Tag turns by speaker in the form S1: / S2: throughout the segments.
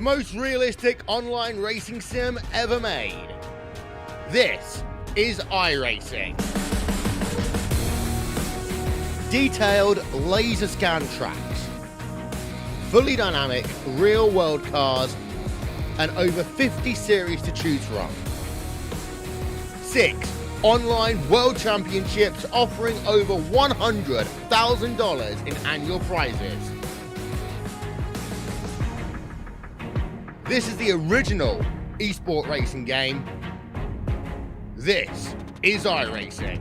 S1: the most realistic online racing sim ever made. This is iRacing. Detailed laser scan tracks, fully dynamic real world cars, and over 50 series to choose from. 6 online world championships offering over $100,000 in annual prizes. This is the original esport racing game. This is iRacing.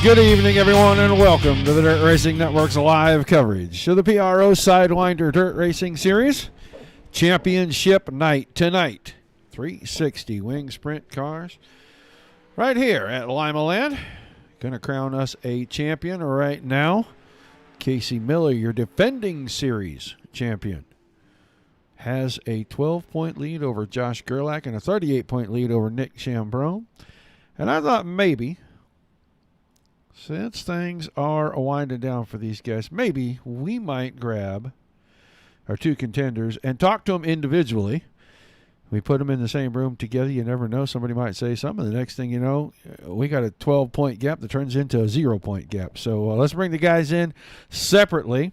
S2: Good evening, everyone, and welcome to the Dirt Racing Network's live coverage of the PRO Sidewinder Dirt Racing Series Championship Night tonight. 360 wing sprint cars right here at Limaland. Going to crown us a champion right now. Casey Miller, your defending series champion, has a 12-point lead over Josh Gerlach and a 38-point lead over Nick Chambrone. And I thought maybe, since things are winding down for these guys, maybe we might grab our two contenders and talk to them individually. We put them in the same room together. You never know. Somebody might say something. The next thing you know, we got a 12-point gap that turns into a 0-point gap. So let's bring the guys in separately.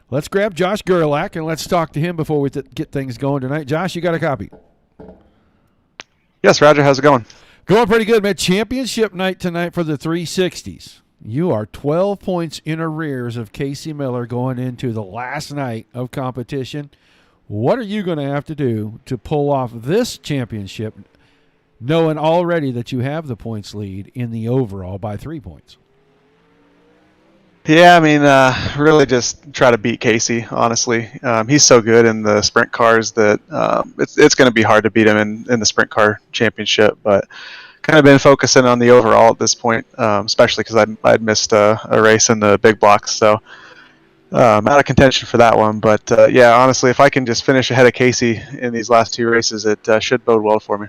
S2: Let's grab Josh Gerlach and let's talk to him before we get things going tonight. Josh, you got a copy?
S3: Yes, Roger. How's it going?
S2: Going pretty good, man. Championship night tonight for the 360s. You are 12 points in arrears of Casey Miller going into the last night of competition. What are you going to have to do to pull off this championship, knowing already that you have the points lead in the overall by 3 points?
S3: Yeah, I mean, really just try to beat Casey, honestly. He's so good in the sprint cars that it's going to be hard to beat him in the sprint car championship, but kind of been focusing on the overall at this point, especially because I'd missed a race in the big blocks, so out of contention for that one. But yeah, honestly, if I can just finish ahead of Casey in these last 2 races, it should bode well for me.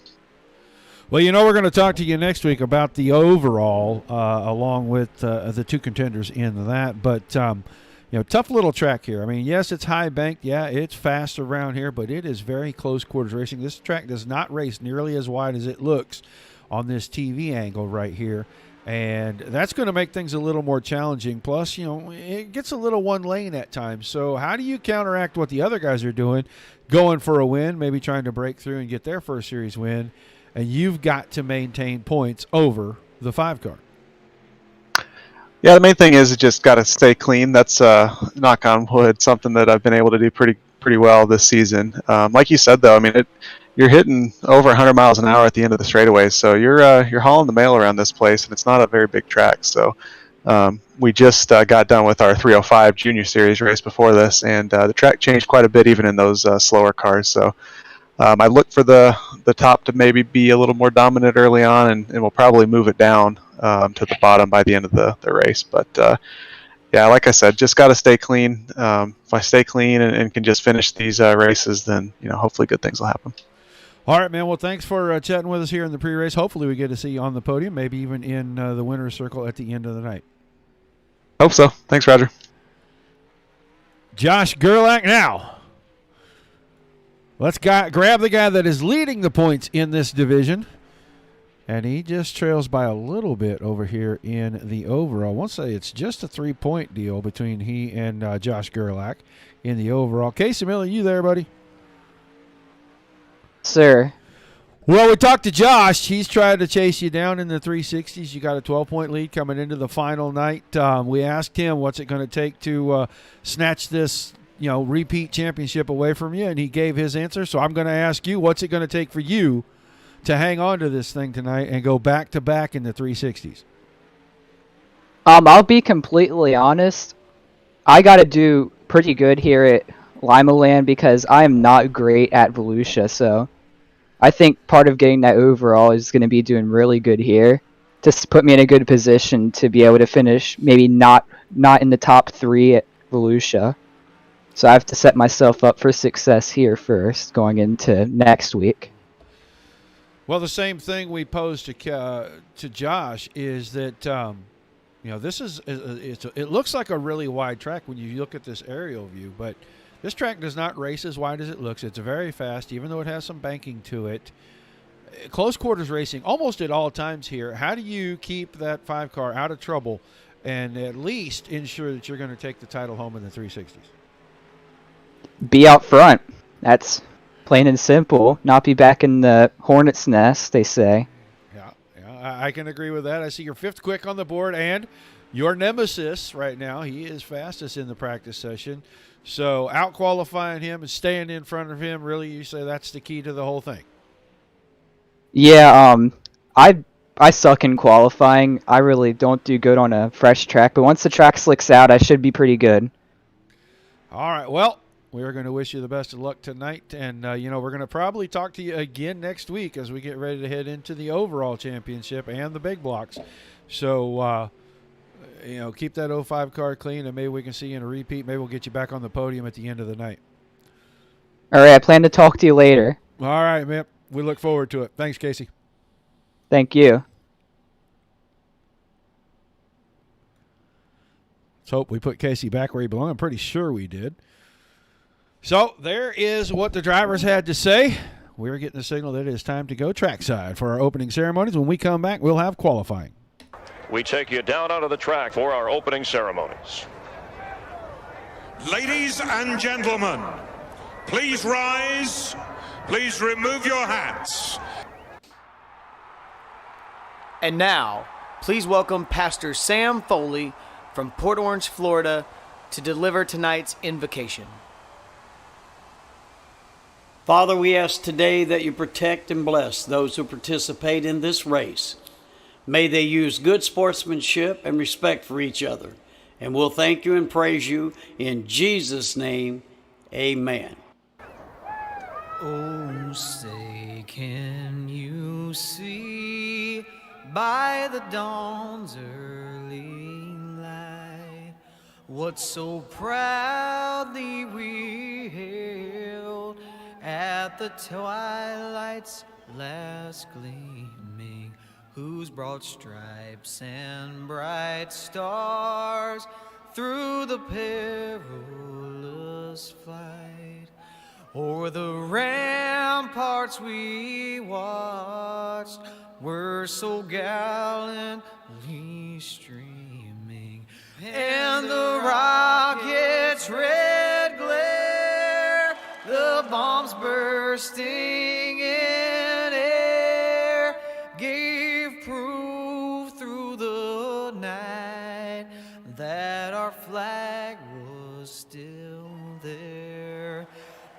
S2: Well, we're going to talk to you next week about the overall, along with the 2 contenders in that. But, tough little track here. I mean, yes, it's high banked. Yeah, it's fast around here, but it is very close quarters racing. This track does not race nearly as wide as it looks on this TV angle right here. And that's going to make things a little more challenging. Plus, it gets a little one lane at times. So how do you counteract what the other guys are doing, going for a win, maybe trying to break through and get their first series win? And you've got to maintain points over the 5 car.
S3: Yeah, the main thing is you just got to stay clean. That's knock on wood, something that I've been able to do pretty well this season. Like you said, though, I mean, you're hitting over 100 miles an hour at the end of the straightaways, so you're hauling the mail around this place, and it's not a very big track. So we just got done with our 305 Junior Series race before this, and the track changed quite a bit even in those slower cars. So I look for the top to maybe be a little more dominant early on, and we'll probably move it down to the bottom by the end of the race. But yeah, like I said, just got to stay clean. If I stay clean and can just finish these races, then hopefully good things will happen.
S2: All right, man. Well, thanks for chatting with us here in the pre-race. Hopefully we get to see you on the podium, maybe even in the winner's circle at the end of the night.
S3: Hope so. Thanks, Roger.
S2: Josh Gerlach now. Let's grab the guy that is leading the points in this division. And he just trails by a little bit over here in the overall. I won't say it's just a 3-point deal between he and Josh Gerlach in the overall. Casey Miller, you there, buddy?
S4: Sir.
S2: Well, we talked to Josh. He's trying to chase you down in the 360s. You got a 12-point lead coming into the final night. We asked him what's it going to take to snatch this repeat championship away from you, and he gave his answer. So I'm going to ask you, what's it going to take for you to hang on to this thing tonight and go back-to-back in the 360s?
S4: I'll be completely honest. I got to do pretty good here at Limaland because I am not great at Volusia, so I think part of getting that overall is going to be doing really good here to put me in a good position to be able to finish maybe not in the top 3 at Volusia. So I have to set myself up for success here first going into next week.
S2: Well, the same thing we posed to Josh is that this it looks like a really wide track when you look at this aerial view, but this track does not race as wide as it looks. It's very fast, even though it has some banking to it. Close quarters racing almost at all times here. How do you keep that 5 car out of trouble and at least ensure that you're going to take the title home in the 360s?
S4: Be out front. That's plain and simple. Not be back in the hornet's nest, they say.
S2: Yeah, I can agree with that. I see your 5th quick on the board, and your nemesis right now, he is fastest in the practice session. So out-qualifying him and staying in front of him, really, you say that's the key to the whole thing?
S4: Yeah, I suck in qualifying. I really don't do good on a fresh track, but once the track slicks out, I should be pretty good.
S2: All right, well, we are going to wish you the best of luck tonight, and we're going to probably talk to you again next week as we get ready to head into the overall championship and the big blocks. So, keep that 05 car clean, and maybe we can see you in a repeat. Maybe we'll get you back on the podium at the end of the night.
S4: All right, I plan to talk to you later.
S2: All right, man. We look forward to it. Thanks, Casey.
S4: Thank you.
S2: Let's hope we put Casey back where he belongs. I'm pretty sure we did. So there is what the drivers had to say. We're getting the signal that it is time to go trackside for our opening ceremonies. When we come back, we'll have qualifying.
S5: We take you down onto the track for our opening ceremonies.
S6: Ladies and gentlemen, please rise. Please remove your hats.
S7: And now, please welcome Pastor Sam Foley from Port Orange, Florida, to deliver tonight's invocation.
S8: Father, we ask today that you protect and bless those who participate in this race. May they use good sportsmanship and respect for each other. And we'll thank you and praise you in Jesus' name. Amen.
S9: Oh, say, can you see by the dawn's early light what so proudly we hailed at the twilight's last gleaming, whose broad stripes and bright stars through the perilous flight o'er the ramparts we watched were so gallantly streaming, and the rocket's red glare, the bombs bursting in air, gave proof through the night that our flag was still there.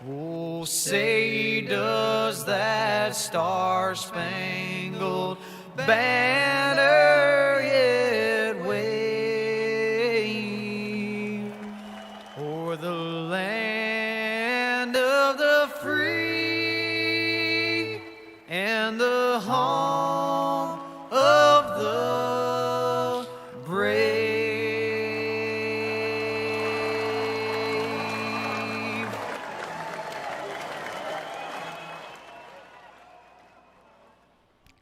S9: Oh, say does that star-spangled banner yet wave o'er the land of the free and the home of the brave?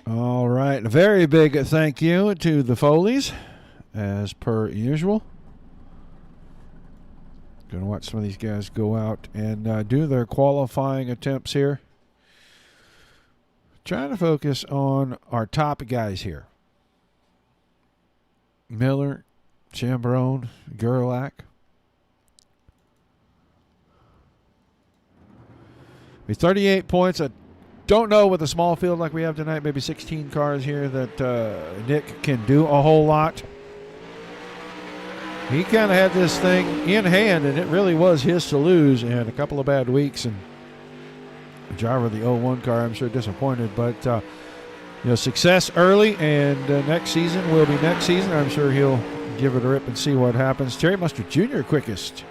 S2: All right. A very big thank you to the Foleys, as per usual. Going to watch some of these guys go out and do their qualifying attempts here. Trying to focus on our top guys here. Miller, Chambrone, Gerlach. With 38 points. I don't know with a small field like we have tonight, maybe 16 cars here, that Nick can do a whole lot. He kind of had this thing in hand, and it really was his to lose, and a couple of bad weeks, and the driver of the 01 car, I'm sure, disappointed, but success early, and next season will be next season. I'm sure he'll give it a rip and see what happens. Terry Mustard Jr. quickest.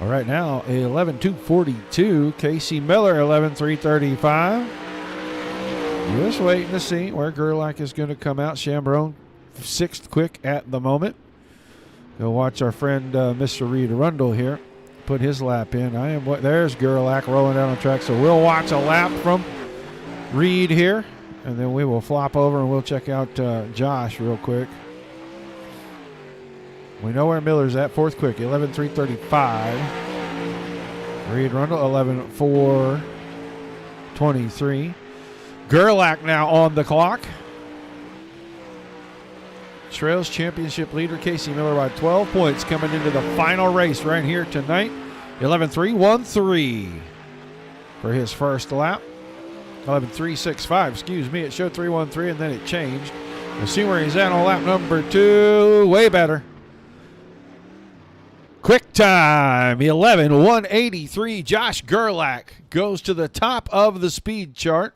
S2: All right, now 11.242. Casey Miller 11.335. Just waiting to see where Gerlach is going to come out. Chambrone 6th quick at the moment. Go watch our friend Mr. Reed Arundel here put his lap in. There's Gerlach rolling down the track, so we'll watch a lap from Reed here, and then we will flop over and we'll check out Josh real quick. We know where Miller's at. 4th quick, 11.335. Reed Rundle, 11.423. Gerlach now on the clock. Trails championship leader Casey Miller by 12 points coming into the final race right here tonight. 11.313 for his first lap. 11.365, excuse me. It showed 313 and then it changed. We'll see where he's at on lap number 2. Way better. Quick time, 11.183. Josh Gerlach goes to the top of the speed chart.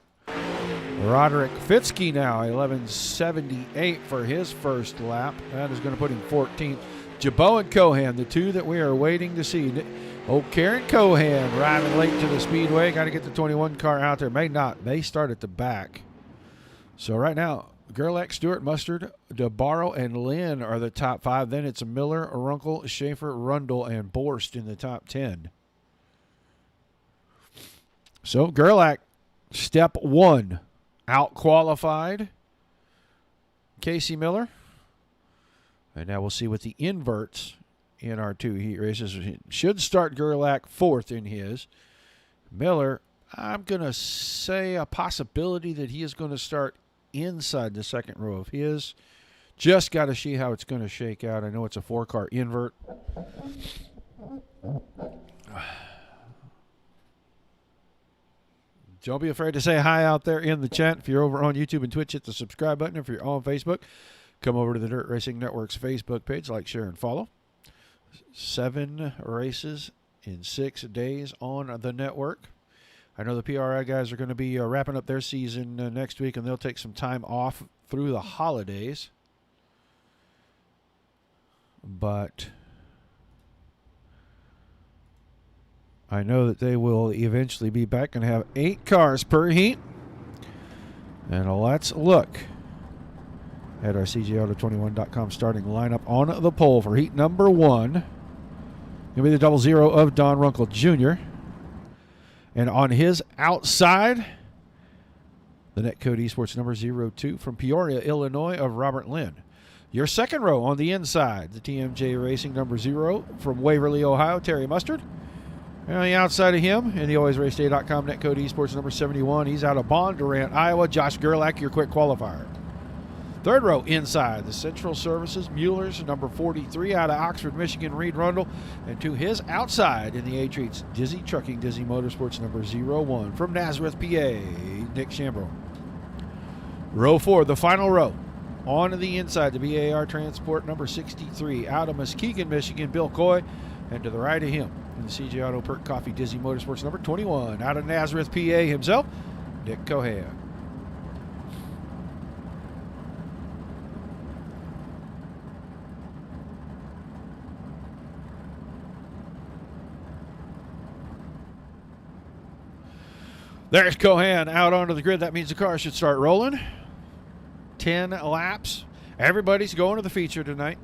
S2: Roderick Fitzke now, 11.78 for his first lap. That is going to put him 14th. Jabot and Cohan, the two that we are waiting to see. Karen Cohan arriving late to the speedway. Got to get the 21 car out there. May start at the back. So right now, Gerlach, Stewart, Mustard, DeBarro, and Lynn are the top 5. Then it's Miller, Runkle, Schaefer, Rundle, and Borst in the top 10. So Gerlach, step 1, out-qualified Casey Miller. And now we'll see what the inverts in our 2 heat races. Should start Gerlach 4th in his. Miller, I'm going to say a possibility that he is going to start inside the second row of his. Just got to see how it's going to shake out. I know it's a 4-car invert. Don't be afraid to say hi out there in the chat. If you're over on YouTube and Twitch, hit the subscribe button. If you're on Facebook, come over to the Dirt Racing Network's Facebook page. Like, share, and follow. 7 races in 6 days on the network. I know the PRI guys are going to be wrapping up their season next week, and they'll take some time off through the holidays. But I know that they will eventually be back and have 8 cars per heat. And let's look at our CJAuto21.com starting lineup on the pole for heat number 1. Going to be the 00 of Don Runkle Jr. And on his outside, the Netcode Esports number 02 from Peoria, Illinois of Robert Lynn. Your second row on the inside, the TMJ Racing number 0 from Waverly, Ohio, Terry Mustard. And on the outside of him, in the AlwaysRaceDay.com Netcode Esports number 71, he's out of Bondurant, Iowa, Josh Gerlach, your quick qualifier. Third row inside, the Central Services Mueller's number 43 out of Oxford, Michigan, Reed Rundle. And to his outside in the A-Treats, Dizzy Trucking, Dizzy Motorsports number 01 from Nazareth, PA, Nick Chambron. Row 4, the final row. On the inside, the BAR Transport number 63 out of Muskegon, Michigan, Bill Coy. And to the right of him, in the CJ Auto Perk Coffee Dizzy Motorsports number 21 out of Nazareth, PA himself, Nick Cohan. There's Cohan out onto the grid. That means the car should start rolling. 10 laps. Everybody's going to the feature tonight.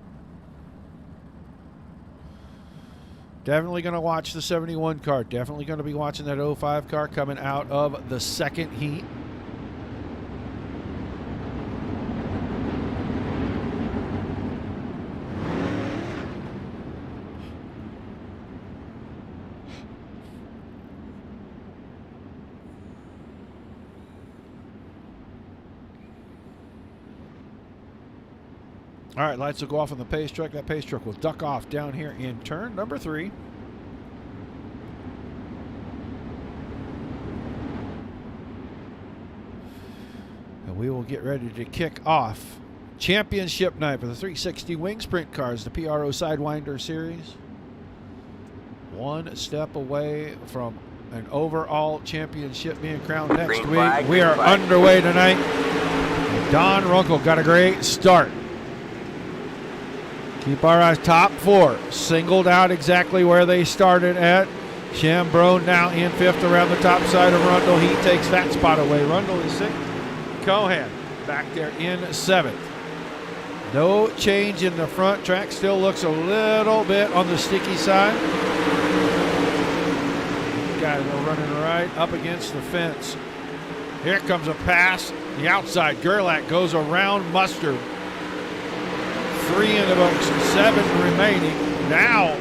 S2: Definitely going to watch the 71 car. Definitely going to be watching that 05 car coming out of the second heat. All right, lights will go off on the pace truck. That pace truck will duck off down here in turn number 3. And we will get ready to kick off championship night for the 360 Wing Sprint cars, the PRO Sidewinder Series. One step away from an overall championship being crowned next week. We are underway tonight. Don Runkle got a great start. Keep our eyes top 4, singled out exactly where they started at. Chambron now in 5th around the top side of Rundle. He takes that spot away. Rundle is 6th. Cohan back there in 7th. No change in the front. Track still looks a little bit on the sticky side. Guys are running right up against the fence. Here comes a pass. The outside, Gerlach goes around Mustard. 3 in the books, 7 remaining. Now,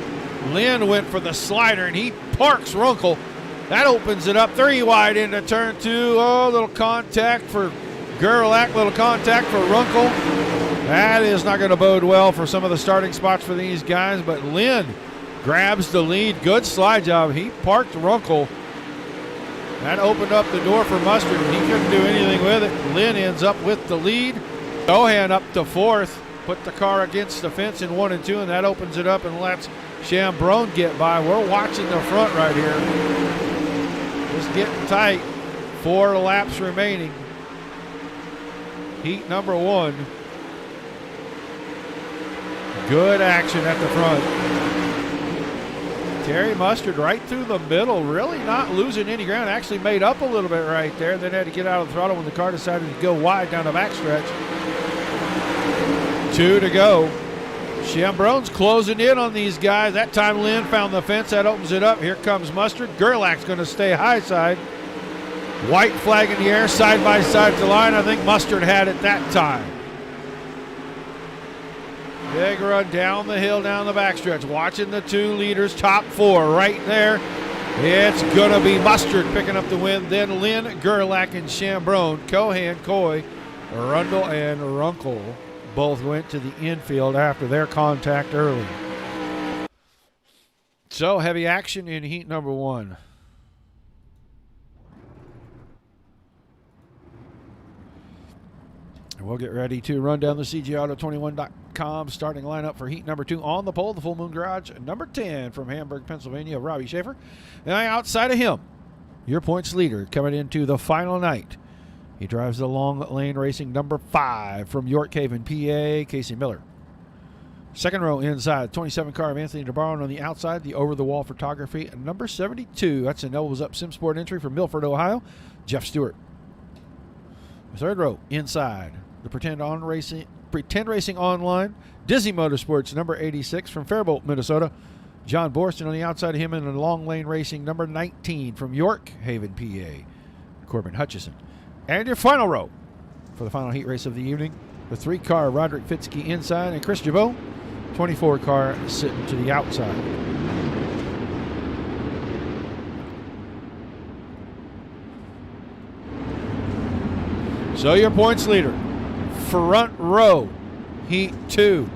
S2: Lynn went for the slider, and he parks Runkle. That opens it up 3 wide into turn 2. Oh, little contact for Gerlach, little contact for Runkle. That is not going to bode well for some of the starting spots for these guys, but Lynn grabs the lead. Good slide job. He parked Runkle. That opened up the door for Mustard, and he couldn't do anything with it. Lynn ends up with the lead. Cohan up to 4th. Put the car against the fence in 1 and 2, and that opens it up and lets Chambron get by. We're watching the front right here. Just getting tight. 4 laps remaining. Heat number 1. Good action at the front. Terry Mustard right through the middle, really not losing any ground. Actually made up a little bit right there. Then had to get out of the throttle when the car decided to go wide down the backstretch. 2 to go. Chambron's closing in on these guys. That time Lynn found the fence. That opens it up. Here comes Mustard. Gerlach's going to stay high side. White flag in the air, side by side to line. I think Mustard had it that time. Big run down the hill, down the backstretch. Watching the 2 leaders, top 4 right there. It's going to be Mustard picking up the win. Then Lynn, Gerlach, and Chambron. Cohan, Coy, Rundle, and Runkle both went to the infield after their contact early. So heavy action in heat number 1. And we'll get ready to run down the CGAuto21.com starting lineup for heat number 2. On the pole, the Full Moon Garage, number 10 from Hamburg, Pennsylvania, Robbie Schaefer. And outside of him, your points leader coming into the final night. He drives the long lane racing number 5 from York Haven, PA, Casey Miller. Second row inside, 27 car of Anthony DeBarro, and on the outside, the over-the-wall photography, number 72. That's an Elbows Up Simsport entry from Milford, Ohio, Jeff Stewart. Third row inside, the Pretend Racing Online, Dizzy Motorsports, number 86 from Faribault, Minnesota, John Borston. On the outside of him in the long lane racing, number 19 from York Haven, PA, Corbin Hutchison. And your final row for the final heat race of the evening, the 3-car Roderick Fitzke inside and Chris Jabot, 24-car sitting to the outside. So your points leader, front row, heat 2.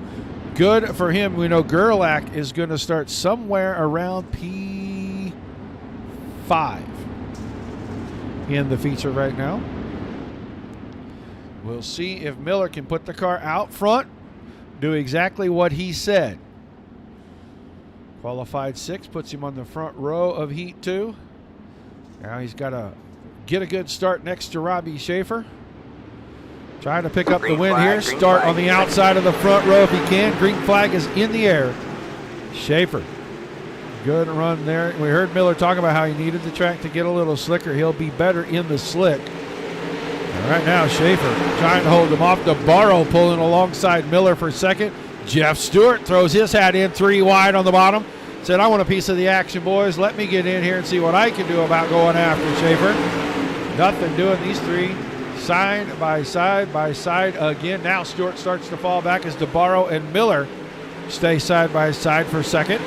S2: Good for him. We know Gerlach is going to start somewhere around P5 in the feature right now. We'll see if Miller can put the car out front, do exactly what he said. Qualified 6 puts him on the front row of Heat 2. Now he's got to get a good start next to Robbie Schaefer. Trying to pick up the win here. Start on the outside of the front row if he can. Green flag is in the air. Schaefer, good run there. We heard Miller talk about how he needed the track to get a little slicker. He'll be better in the slick. And right now, Schaefer trying to hold him off. DeBarro pulling alongside Miller for second. Jeff Stewart throws his hat in 3 wide on the bottom. Said, I want a piece of the action, boys. Let me get in here and see what I can do about going after Schaefer. Nothing doing, these 3 side by side again. Now Stewart starts to fall back as DeBarro and Miller stay side by side for second.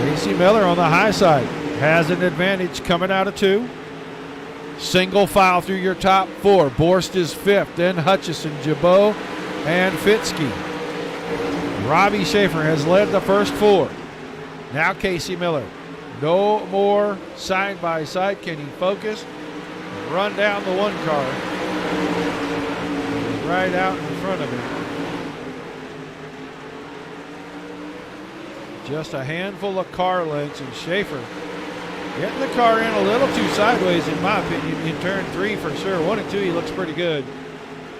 S2: Casey Miller on the high side has an advantage coming out of 2. Single file through your top 4. Borst is 5th, then Hutchison, Jabot, and Fitzke. Robbie Schaefer has led the first 4. Now Casey Miller. No more side by side. Can he focus? Run down the 1 car. Right out in front of him. Just a handful of car lengths, and Schaefer getting the car in a little too sideways, in my opinion, in turn 3 for sure. 1 and 2, he looks pretty good.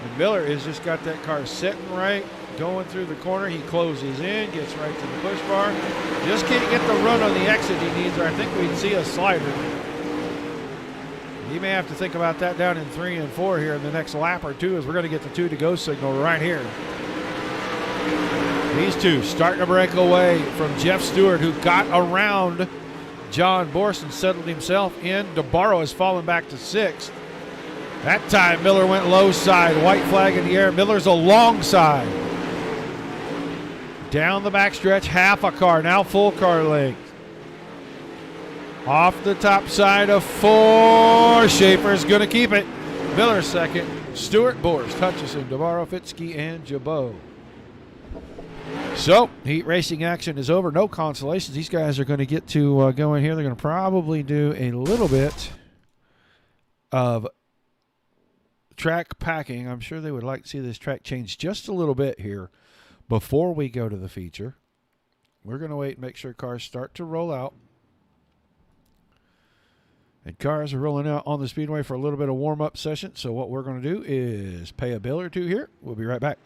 S2: And Miller has just got that car sitting right, going through the corner. He closes in, gets right to the push bar. Just can't get the run on the exit he needs, or I think we'd see a slider. He may have to think about that down in 3 and 4 here in the next lap or 2, as we're going to get the 2 to go signal right here. These 2 starting to break away from Jeff Stewart, who got around John Borston, settled himself in. DeBarro has fallen back to 6th. That time Miller went low side, white flag in the air. Miller's alongside. Down the backstretch, half a car, now full car length. Off the top side of 4. Schaefer's going to keep it. Miller second. Stewart, Borst, Hutchison, DeBarro, Fitzke, and Jabot. So, heat racing action is over. No consolations. These guys are going to get to go in here. They're going to probably do a little bit of track packing. I'm sure they would like to see this track change just a little bit here before we go to the feature. We're going to wait and make sure cars start to roll out. And cars are rolling out on the speedway for a little bit of warm-up session. So what we're going to do is pay a bill or 2 here. We'll be right back.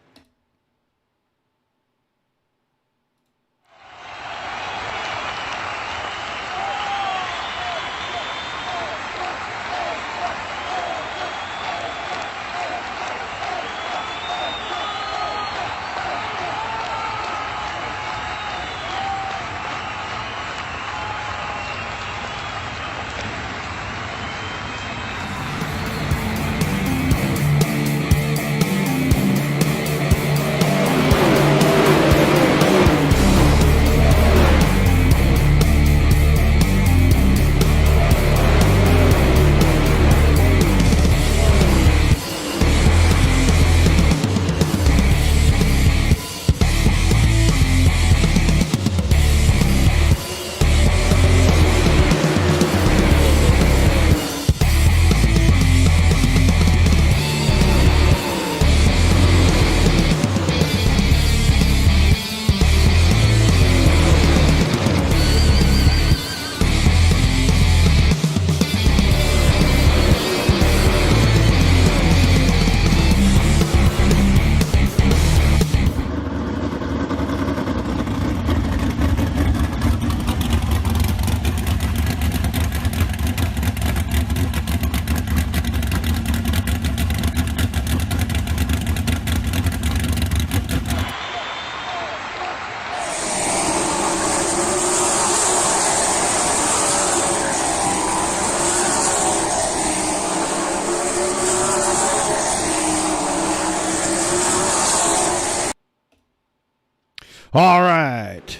S2: All right,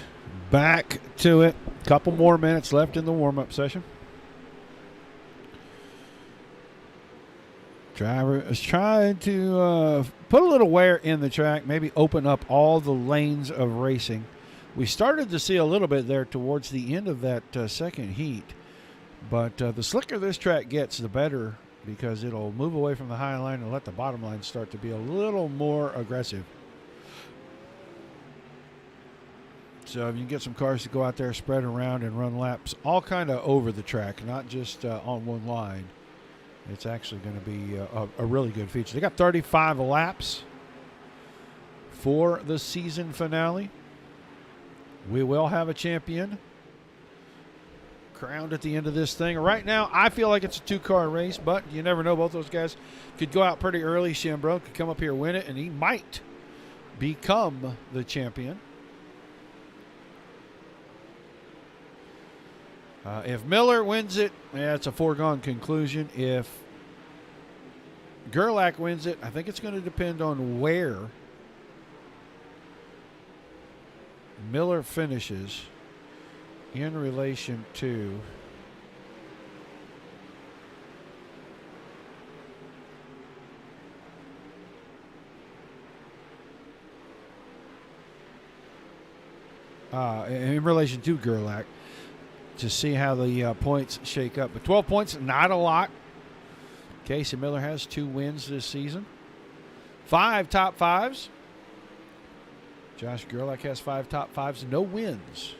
S2: back to it. Couple more minutes left in the warm-up session. Driver is trying to put a little wear in the track, maybe open up all the lanes of racing. We started to see a little bit there towards the end of that second heat, but the slicker this track gets, the better, because it'll move away from the high line and let the bottom line start to be a little more aggressive. So if you can get some cars to go out there, spread around, and run laps all kind of over the track, not just on one line, it's actually going to be a really good feature. They got 35 laps for the season finale. We will have a champion crowned at the end of this thing. Right now, I feel like it's a two-car race, but you never know. Both those guys could go out pretty early. Chambron could come up here, win it, and he might become the champion. If Miller wins it, it's a foregone conclusion. If Gerlach wins it, I think it's going to depend on where Miller finishes in relation to Gerlach, to see how the points shake up. But 12 points, not a lot. Casey Miller has 2 wins this season. 5 top 5s. Josh Gerlach has 5 top 5s, no wins.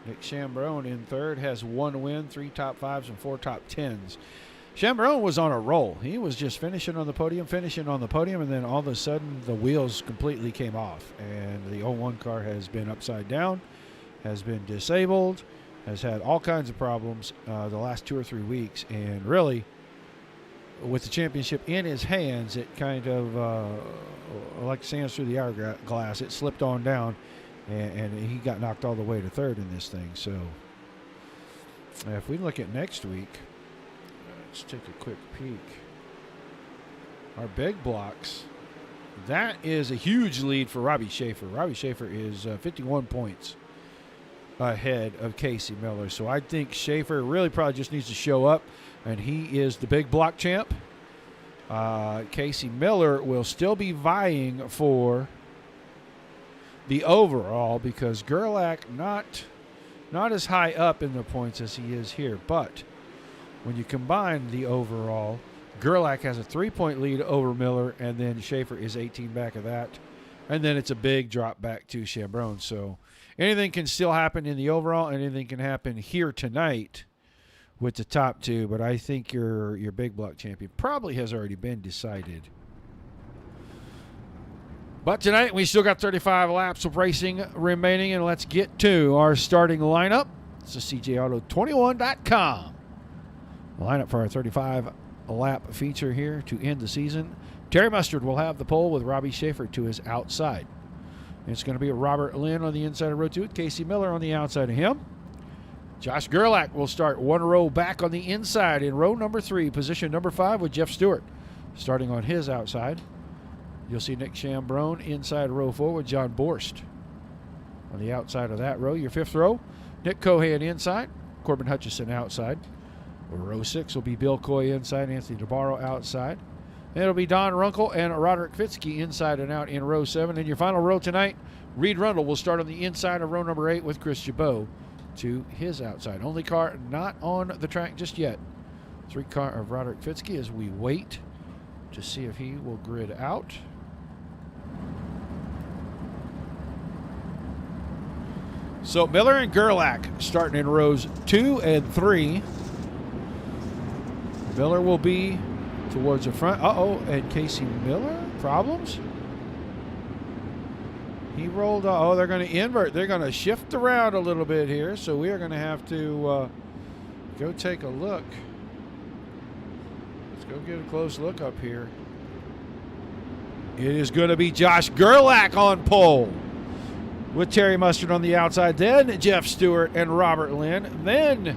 S2: Nick Chambron in third has 1 win, 3 top 5s, and 4 top 10s. Chambron was on a roll. He was just finishing on the podium, and then all of a sudden the wheels completely came off. And the 01 car has been upside down, has been disabled, has had all kinds of problems the last 2 or 3 weeks. And really, with the championship in his hands, it kind of, like sands through the hourglass, it slipped on down, and he got knocked all the way to third in this thing. So if we look at next week, let's take a quick peek. Our big blocks, that is a huge lead for Robbie Schaefer. Robbie Schaefer is 51 points ahead of Casey Miller. So I think Schaefer really probably just needs to show up, and he is the big block champ. Casey Miller will still be vying for the overall, because Gerlach not as high up in the points as he is here. But when you combine the overall, Gerlach has a 3-point lead over Miller, and then Schaefer is 18 back of that. And then it's a big drop back to Chambron. So anything can still happen in the overall, and anything can happen here tonight with the top 2. But I think your big block champion probably has already been decided. But tonight we still got 35 laps of racing remaining, and let's get to our starting lineup. It's the CJAuto21.com. Lineup for our 35-lap feature here to end the season. Terry Mustard will have the pole with Robbie Schaefer to his outside. It's going to be Robert Lynn on the inside of row 2 with Casey Miller on the outside of him. Josh Gerlach will start 1 row back on the inside in row number 3, position number 5 with Jeff Stewart starting on his outside. You'll see Nick Chambron inside row 4 with John Borst on the outside of that row. Your 5th row, Nick Cohan inside, Corbin Hutchison outside. Row 6 will be Bill Coy inside, Anthony DeBarro outside. And it'll be Don Runkle and Roderick Fitzke inside and out in row 7. And your final row tonight, Reed Rundle will start on the inside of row number 8 with Chris Jabot to his outside. Only car not on the track just yet. 3 car of Roderick Fitzke as we wait to see if he will grid out. So Miller and Gerlach starting in rows 2 and 3. Miller will be towards the front. And Casey Miller, problems? He rolled, they're going to invert. They're going to shift around a little bit here, so we are going to have to go take a look. Let's go get a close look up here. It is going to be Josh Gerlach on pole with Terry Mustard on the outside, then Jeff Stewart and Robert Lynn, then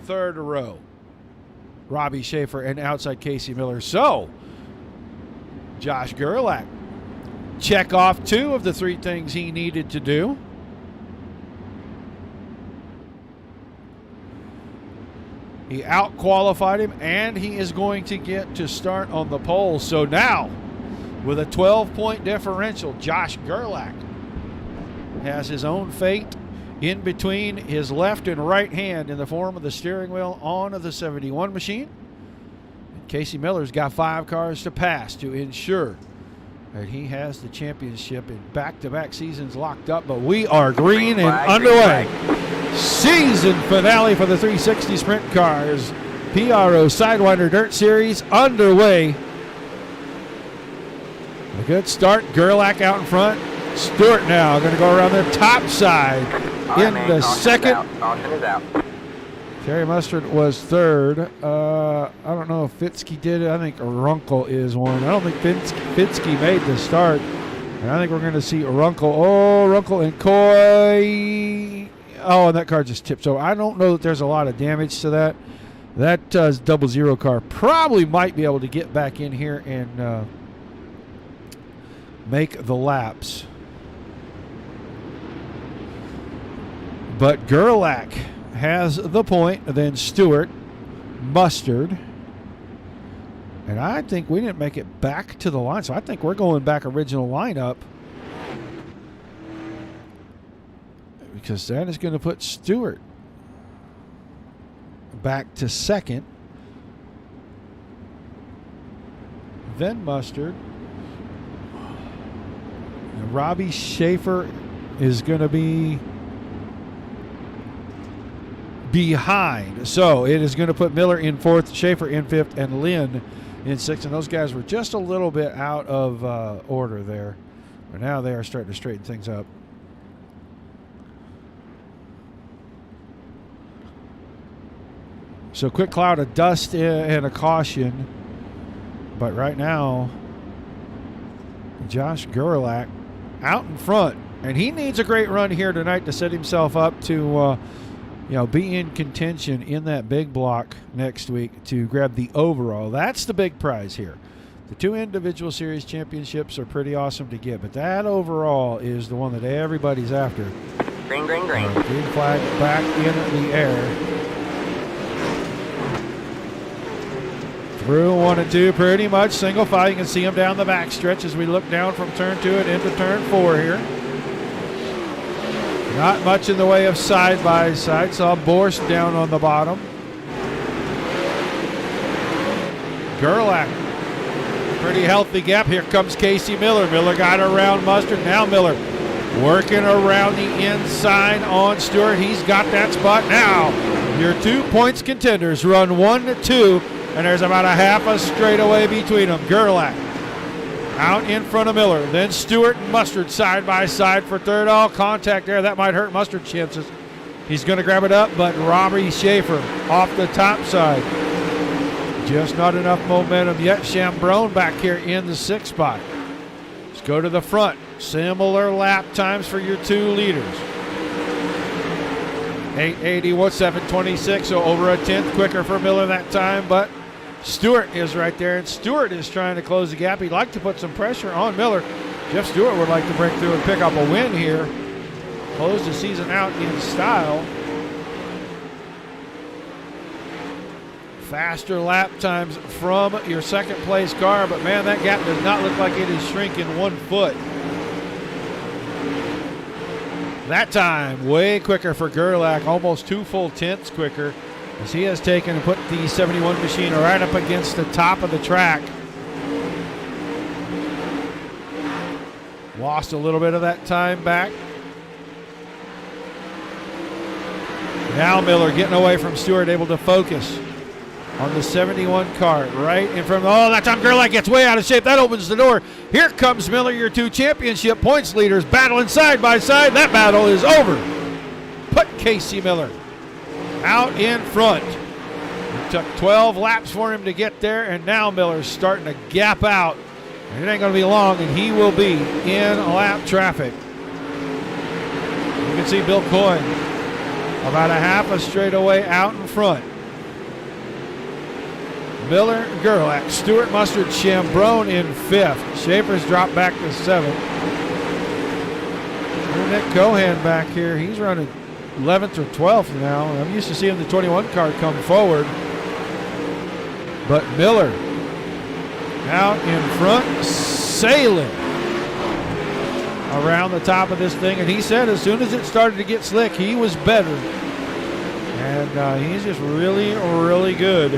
S2: 3rd row, Robbie Schaefer and outside Casey Miller. So Josh Gerlach. Check off 2 of the 3 things he needed to do. He out-qualified him, and he is going to get to start on the pole. So now, with a 12-point differential, Josh Gerlach has his own fate in between his left and right hand in the form of the steering wheel on the 71 machine. And Casey Miller's got 5 cars to pass to ensure that he has the championship in back-to-back seasons locked up. But we are green and underway. Season finale for the 360 Sprint Cars. PRO Sidewinder Dirt Series underway. A good start. Gerlach out in front. Stewart now going to go around the top side in the second.
S10: Caution is out.
S2: Terry Mustard was third. I don't know if Fitzke did it. I think Runkle is one. I don't think Fitzke made the start. And I think we're going to see Runkle. Oh, Runkle and Coy. Oh, and that car just tips over. I don't know that there's a lot of damage to that. That 00 car probably might be able to get back in here and make the laps. But Gerlach has the point, then Stewart, Mustard. And I think we didn't make it back to the line, so I think we're going back original lineup. Because that is going to put Stewart back to second. Then Mustard. And Robbie Schaefer is going to be behind. So it is going to put Miller in 4th, Schaefer in 5th, and Lynn in 6th. And those guys were just a little bit out of order there. But now they are starting to straighten things up. So quick cloud of dust and a caution. But right now, Josh Gerlach out in front. And he needs a great run here tonight to set himself up to be in contention in that big block next week to grab the overall. That's the big prize here. The 2 individual series championships are pretty awesome to get, but that overall is the one that everybody's after.
S10: Green, green, green.
S2: Green flag back in the air. Through 1 and 2, pretty much single file. You can see him down the back stretch as we look down from turn 2 and into turn 4 here. Not much in the way of side-by-side. Saw Borst down on the bottom. Gerlach, pretty healthy gap. Here comes Casey Miller. Miller got around Mustard. Now Miller working around the inside on Stewart. He's got that spot now. Your 2 points contenders run 1-2, and there's about a half a straightaway between them. Gerlach out in front of Miller. Then Stewart and Mustard side by side for third. All contact there. That might hurt Mustard's chances. He's going to grab it up, but Robbie Schaefer off the top side. Just not enough momentum yet. Chambrone back here in the 6th spot. Let's go to the front. Similar lap times for your 2 leaders. 881, 726, so over a 10th quicker for Miller that time, but Stewart is right there, and Stewart is trying to close the gap. He'd like to put some pressure on Miller. Jeff Stewart would like to break through and pick up a win here. Close the season out in style. Faster lap times from your 2nd place car, but man, that gap does not look like it is shrinking 1 foot. That time, way quicker for Gerlach, almost 2 full tenths quicker, as he has taken and put the 71 machine right up against the top of the track. Lost a little bit of that time back. Now Miller getting away from Stewart, able to focus on the 71 car right in front of, oh, that time Gerlach gets way out of shape. That opens the door. Here comes Miller, your 2 championship points leaders, battling side by side. That battle is over. Put Casey Miller out in front. It took 12 laps for him to get there, and now Miller's starting to gap out. And it ain't going to be long, and he will be in lap traffic. You can see Bill Coyne about a half a straightaway out in front. Miller, Gerlach, Stewart, Mustard, Chambrone in 5th. Schaefer's dropped back to 7th. Nick Cohan back here, he's running 11th or 12th now. I'm used to seeing the 21 car come forward. But Miller out in front, sailing around the top of this thing. And he said as soon as it started to get slick, he was better. And he's just really, really good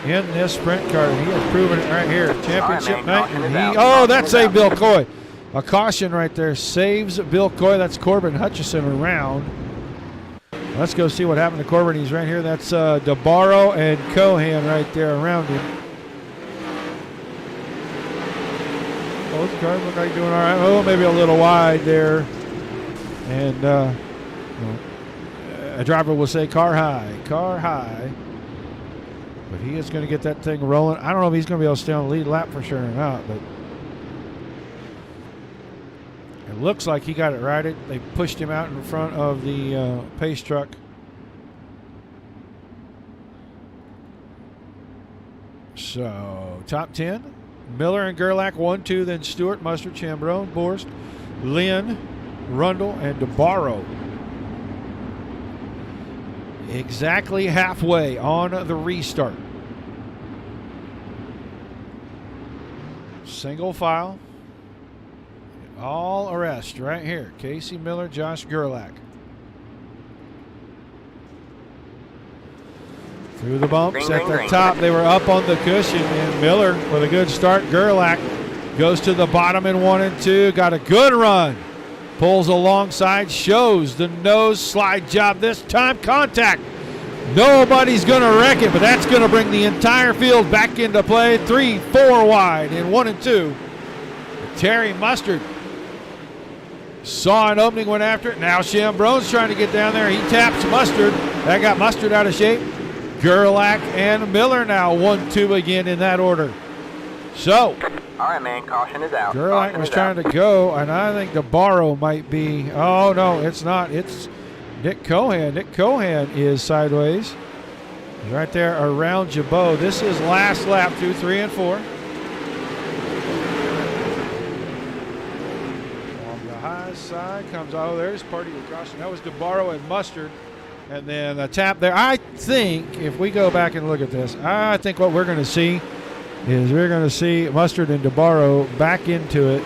S2: in this sprint car. He has proven it right here. Championship night. And that saved Bill Coy. A caution right there saves Bill Coy. That's Corbin Hutchison around. Let's go see what happened to Corbin. He's right here. That's DeBarro and Cohan right there around him. Both cars look like doing all right. Oh, maybe a little wide there. And a driver will say car high. But he is going to get that thing rolling. I don't know if he's going to be able to stay on the lead lap for sure or not, but it looks like he got it righted. They pushed him out in front of the pace truck. So, top 10. Miller and Gerlach, 1, 2, then Stewart, Mustard, Chambrone, Borst, Lynn, Rundle, and DeBarro. Exactly halfway on the restart. Single file. All arrest right here. Casey Miller, Josh Gerlach. Through the bumps at the top. They were up on the cushion, and Miller with a good start. Gerlach goes to the bottom in 1 and 2. Got a good run. Pulls alongside, shows the nose slide job this time. Contact. Nobody's going to wreck it, but that's going to bring the entire field back into play. 3, 4 wide in 1 and 2. Terry Mustard saw an opening, went after it. Now Chambrone's trying to get down there. He taps Mustard. That got Mustard out of shape. Gerlach and Miller now 1, 2 again in that order. So,
S10: all right, man, caution is out.
S2: Gerlach was trying to go, and I think DeBarro might be. Oh, no, it's not. It's Nick Cohan. Nick Cohan is sideways. He's right there around Jabot. This is last lap, 2, 3, and 4. On the high side comes, there's Party of Caution. That was DeBarro and Mustard. And then a tap there. I think if we go back and look at this, I think what we're going to see is we're going to see Mustard and DeBarro back into it.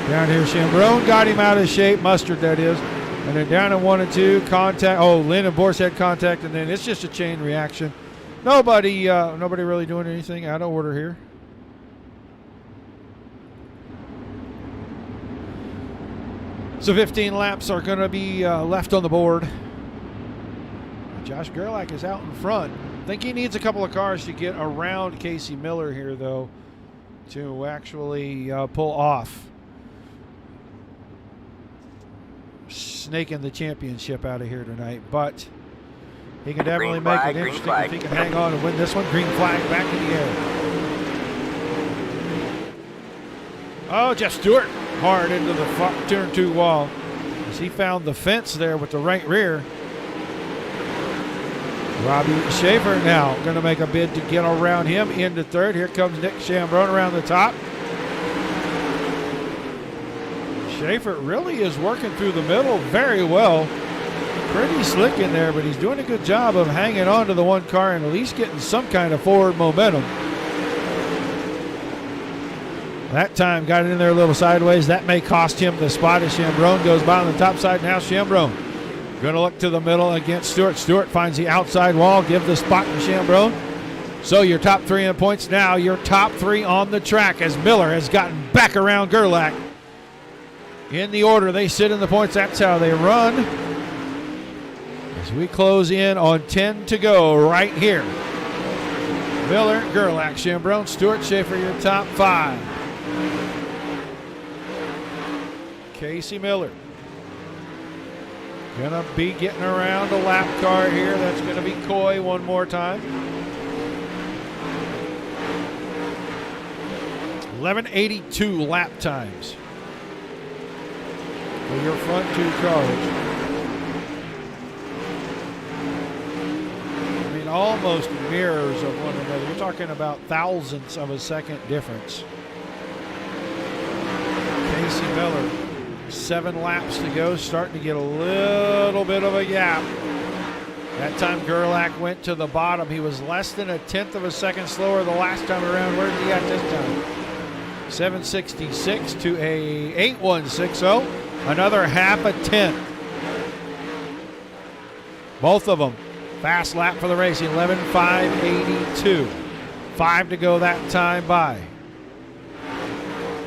S2: Down here, Chambrone got him out of shape, Mustard that is. And then down in 1 and 2, contact. Oh, Lynn and Borst had contact, and then it's just a chain reaction. Nobody really doing anything out of order here. So 15 laps are going to be left on the board. Josh Gerlach is out in front. I think he needs a couple of cars to get around Casey Miller here, though, to actually pull off. Snaking the championship out of here tonight, but he can definitely make it interesting if he can hang on and win this one. Green flag back in the air. Oh, Jeff Stewart hard into the turn 2 wall as he found the fence there with the right rear. Robbie Schaefer now going to make a bid to get around him into 3rd. Here comes Nick Chambrone around the top. Schaefer really is working through the middle very well. Pretty slick in there, but he's doing a good job of hanging on to the one car and at least getting some kind of forward momentum. That time got it in there a little sideways. That may cost him the spot as Chambrone goes by on the top side. Now Chambrone going to look to the middle against Stewart. Stewart finds the outside wall. Give the spot to Chambrone. So your top 3 in points now. Your top 3 on the track as Miller has gotten back around Gerlach. In the order they sit in the points, that's how they run. As we close in on 10 to go right here. Miller, Gerlach, Chambrone, Stewart, Schaefer, your top 5. Casey Miller gonna be getting around a lap car here. That's gonna be Coy one more time. 11:82 lap times for your front 2 cars. I mean, almost mirrors of one another. We're talking about thousandths of a second difference. Casey Miller, 7 laps to go, starting to get a little bit of a gap. That time Gerlach went to the bottom. He was less than a tenth of a second slower the last time around. Where did he at this time? 766 to a 8160. Another half a tenth. Both of them. Fast lap for the race, 11.582. 5 to go that time by.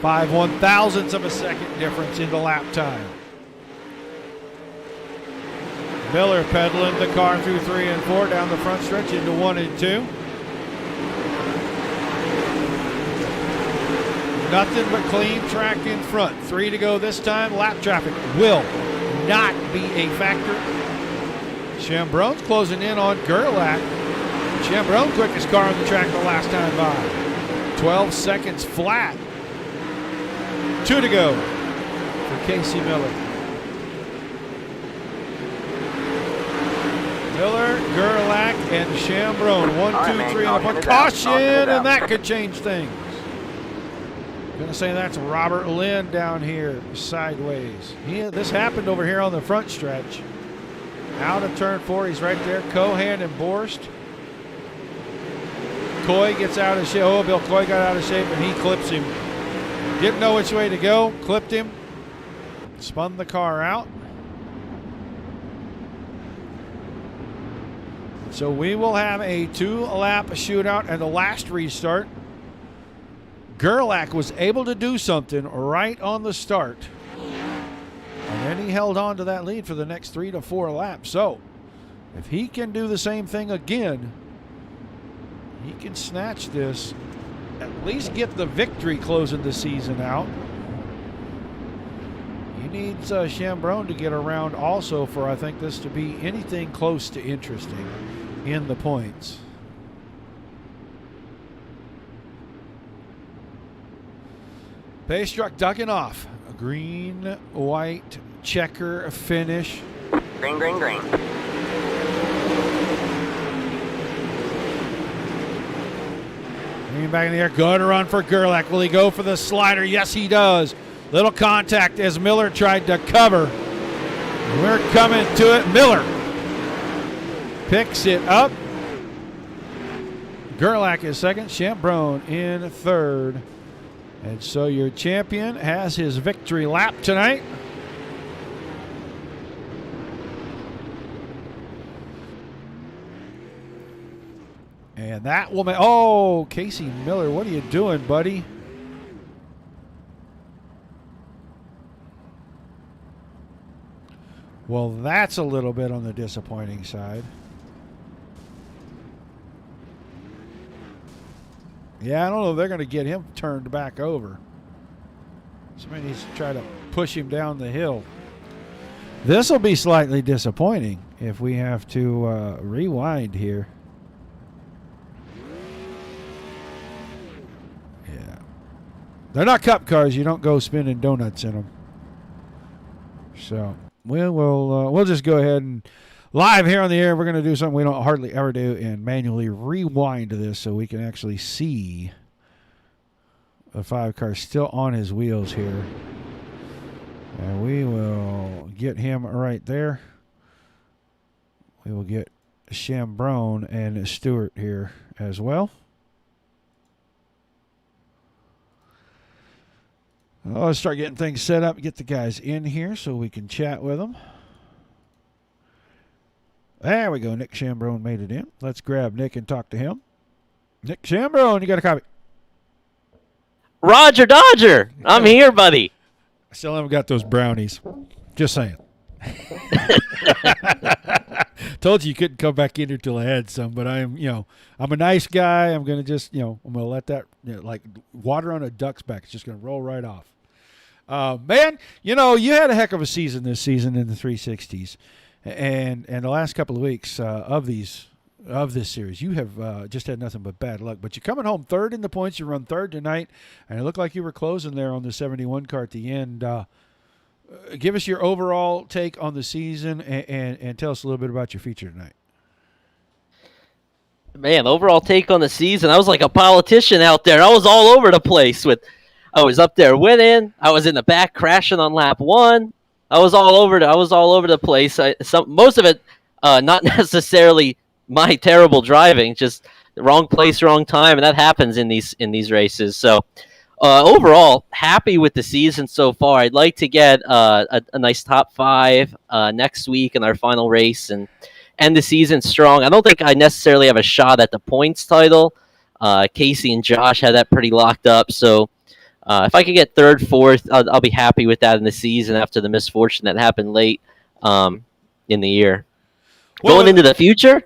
S2: 5 1,000ths of a second difference into lap time. Miller pedaling the car through 3 and 4 down the front stretch into 1 and 2. Nothing but clean track in front. 3 to go this time. Lap traffic will not be a factor. Chambron's closing in on Gerlach. Chambron quickest car on the track the last time by. 12 seconds flat. 2 to go for Casey Miller. Miller, Gerlach, and Chambron. 1, 2, 3 on the point. Caution, and that could change things. Gonna say that's Robert Lynn down here sideways. This happened over here on the front stretch. Out of turn 4, he's right there. Cohan and Borst. Coy gets out of shape. Oh, Bill Coy got out of shape and he clips him. Didn't know which way to go, clipped him, spun the car out. So we will have a 2-lap shootout and the last restart. Gerlach was able to do something right on the start. And then he held on to that lead for the next 3 to 4 laps. So if he can do the same thing again, he can snatch this, at least get the victory closing the season out. He needs Chambron to get around also for, I think, this to be anything close to interesting in the points. Pace truck ducking off. A green, white, checker finish.
S10: Green, green, green.
S2: Green back in the air. Good run for Gerlach. Will he go for the slider? Yes, he does. Little contact as Miller tried to cover. We're coming to it. Miller picks it up. Gerlach is second. Chambron in third. And so your champion has his victory lap tonight. And that will make, oh, Casey Miller, what are you doing, buddy? Well, that's a little bit on the disappointing side. Yeah, I don't know if they're going to get him turned back over. Somebody needs to try to push him down the hill. This will be slightly disappointing if we have to rewind here. Yeah. They're not cup cars. You don't go spinning donuts in them. So we'll just go ahead and live here on the air, we're going to do something we don't hardly ever do and manually rewind this so we can actually see the 5 car still on his wheels here. And we will get him right there. We will get Chambron and Stewart here as well. Let's start getting things set up, get the guys in here so we can chat with them. There we go. Nick Chambron made it in. Let's grab Nick and talk to him. Nick Chambron, you got a copy.
S11: Roger Dodger, I'm here, buddy.
S2: I still haven't got those brownies. Just saying. Told you couldn't come back in here till I had some, but I'm a nice guy. I'm going to just, I'm going to let that, like water on a duck's back. It's just going to roll right off. Man, you had a heck of a season this season in the 360s. And the last couple of weeks of this series, you have just had nothing but bad luck. But you're coming home third in the points. You run third tonight, and it looked like you were closing there on the 71 car at the end. Give us your overall take on the season and tell us a little bit about your feature tonight.
S11: Man, overall take on the season, I was like a politician out there. I was all over the place. I was up there winning. I was in the back crashing on lap 1. I was all over the place. Most of it, not necessarily my terrible driving, just the wrong place, wrong time, and that happens in these races. So overall, happy with the season so far. I'd like to get a nice top 5 next week in our final race and end the season strong. I don't think I necessarily have a shot at the points title. Casey and Josh had that pretty locked up. So if I could get 3rd, 4th, I'll be happy with that in the season after the misfortune that happened late in the year. Going into the future?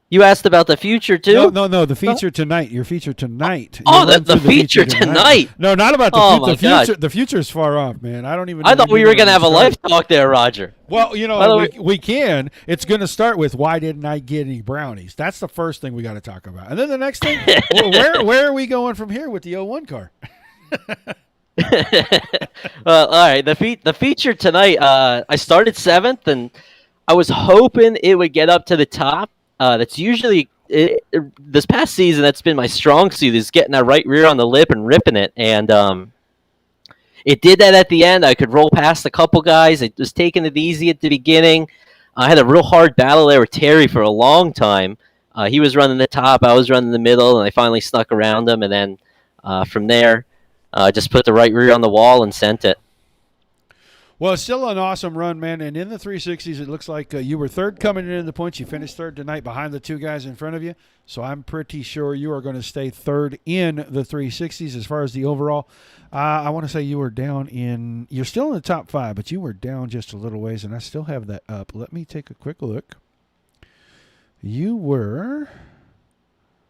S11: You asked about the future too?
S2: No. The feature tonight. Your feature tonight.
S11: Oh, the feature tonight.
S2: No, not about the future. The future is far off, man. I don't even.
S11: I thought we were gonna have a life talk there, Roger.
S2: Well, we can. It's going to start with why didn't I get any brownies? That's the first thing we got to talk about, and then the next thing, where are we going from here with the 01 car?
S11: Well, all right. The feature tonight. I started 7th, and I was hoping it would get up to the top. That's usually this past season. That's been my strong suit, is getting that right rear on the lip and ripping it. And it did that at the end. I could roll past a couple guys. It was taking it easy at the beginning. I had a real hard battle there with Terry for a long time. He was running the top. I was running the middle, and I finally snuck around him. And then from there, just put the right rear on the wall and sent it.
S2: Well, it's still an awesome run, man. And in the 360s, it looks like you were 3rd coming in the points. You finished 3rd tonight behind the 2 guys in front of you. So I'm pretty sure you are going to stay 3rd in the 360s as far as the overall. I want to say you were down in – you're still in the top 5, but you were down just a little ways, and I still have that up. Let me take a quick look. You were –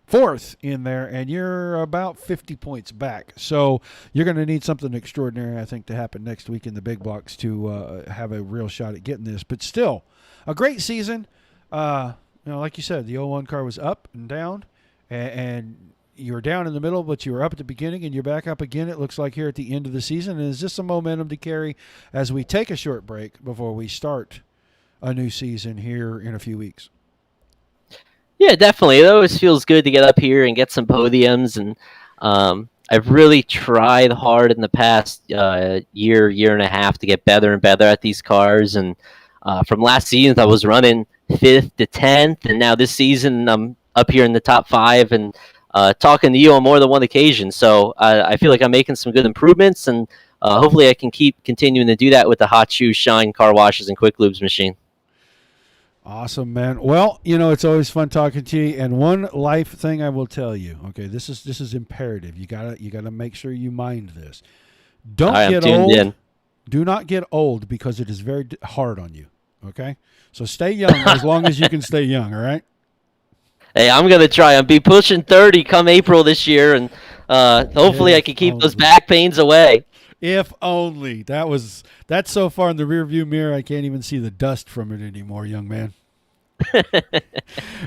S2: 4th in there, and you're about 50 points back. So you're going to need something extraordinary, I think, to happen next week in the big blocks to have a real shot at getting this. But still, a great season. Like you said, the 01 car was up and down, and you were down in the middle, but you were up at the beginning, and you're back up again, it looks like, here at the end of the season. And is this some momentum to carry as we take a short break before we start a new season here in a few weeks?
S11: Yeah, definitely. It always feels good to get up here and get some podiums. And I've really tried hard in the past year and a half to get better and better at these cars. And from last season, I was running 5th to 10th. And now this season, I'm up here in the top 5 and talking to you on more than one occasion. So I feel like I'm making some good improvements. And hopefully I can keep continuing to do that with the Hot Shoes Shine car washes and quick lubes machine.
S2: Awesome, man. Well, it's always fun talking to you. And one life thing I will tell you, okay, this is imperative. You gotta make sure you mind this. Don't get old. Do not get old because it is very hard on you. Okay, so stay young as long as you can stay young. All right.
S11: Hey, I'm gonna try. I'll be pushing 30 come April this year, and hopefully I can keep those back pains away.
S2: If only. That's so far in the rearview mirror, I can't even see the dust from it anymore, young man. All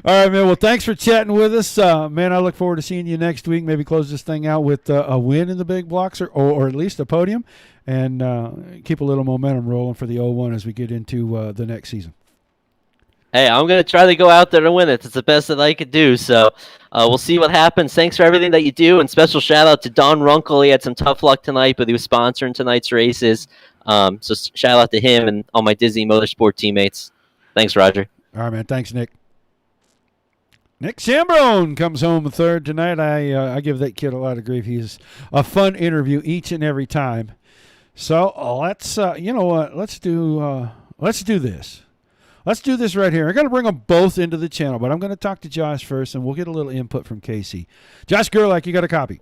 S2: right, man. Well, thanks for chatting with us. Man, I look forward to seeing you next week. Maybe close this thing out with a win in the big blocks or at least a podium, and keep a little momentum rolling for the 01 as we get into the next season.
S11: Hey, I'm going to try to go out there and win it. It's the best that I could do. So we'll see what happens. Thanks for everything that you do. And special shout out to Don Runkle. He had some tough luck tonight, but he was sponsoring tonight's races. So shout out to him and all my Disney Motorsport teammates. Thanks, Roger.
S2: All right, man. Thanks, Nick. Nick Sambrone comes home 3rd tonight. I give that kid a lot of grief. He's a fun interview each and every time. So let's you know what? Let's do this. Let's do this right here. I'm going to bring them both into the channel, but I'm going to talk to Josh first, and we'll get a little input from Casey. Josh Gerlach, you got a copy?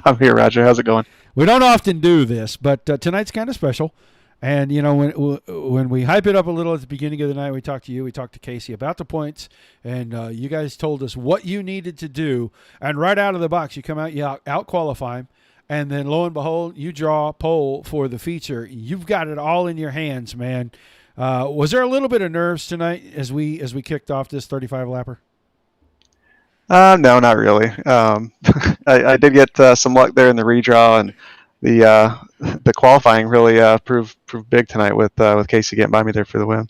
S3: I'm here, Roger. How's it going?
S2: We don't often do this, but tonight's kind of special. And, when we hype it up a little at the beginning of the night, we talked to you, we talked to Casey about the points, and you guys told us what you needed to do. And right out of the box, you come out, you out-qualify him, and then lo and behold, you draw a pole for the feature. You've got it all in your hands, man. Was there a little bit of nerves tonight as we kicked off this 35-lapper?
S3: No, not really. I did get some luck there in the redraw, and the qualifying really proved big tonight with Casey getting by me there for the win.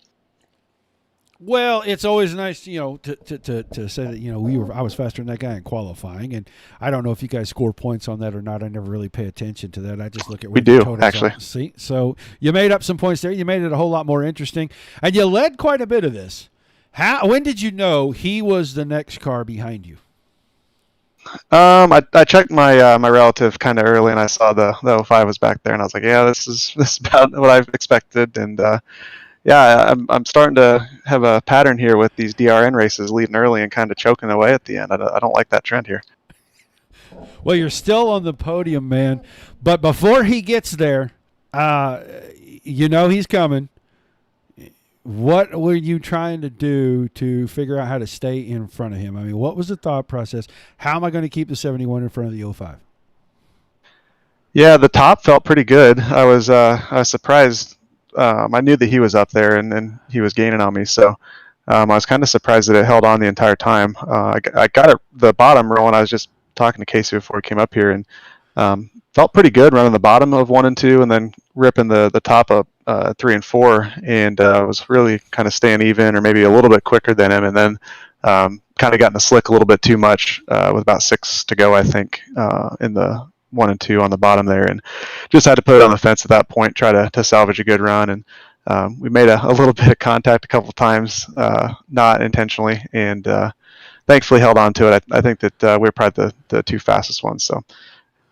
S2: Well, it's always nice, to say that, I was faster than that guy in qualifying, and I don't know if you guys score points on that or not. I never really pay attention to that. I just look at where
S3: We
S2: the
S3: do,
S2: totals
S3: actually.
S2: are. See, so you made up some points there. You made it a whole lot more interesting, and you led quite a bit of this. When did you know he was the next car behind you?
S3: I checked my my relative kind of early, and I saw the 05 was back there, and I was like, yeah, this is about what I've expected, and yeah, I'm starting to have a pattern here with these DRN races leading early and kind of choking away at the end. I don't like that trend here.
S2: Well, you're still on the podium, man, but before he gets there, he's coming. What were you trying to do to figure out how to stay in front of him? I mean, what was the thought process? How am I going to keep the 71 in front of the 05?
S3: Yeah, the top felt pretty good. I was surprised. I knew that he was up there and he was gaining on me, so I was kind of surprised that it held on the entire time. I got it, the bottom rolling. I was just talking to Casey before he came up here, and felt pretty good running the bottom of 1 and 2, and then ripping the top of 3 and 4, and was really kind of staying even or maybe a little bit quicker than him, and then kind of got in the slick a little bit too much with about 6 to go, I think, in the 1 and 2 on the bottom there, and just had to put it on the fence at that point, try to salvage a good run, and we made a little bit of contact a couple of times, not intentionally, and thankfully held on to it. I think that we were probably the 2 fastest ones, so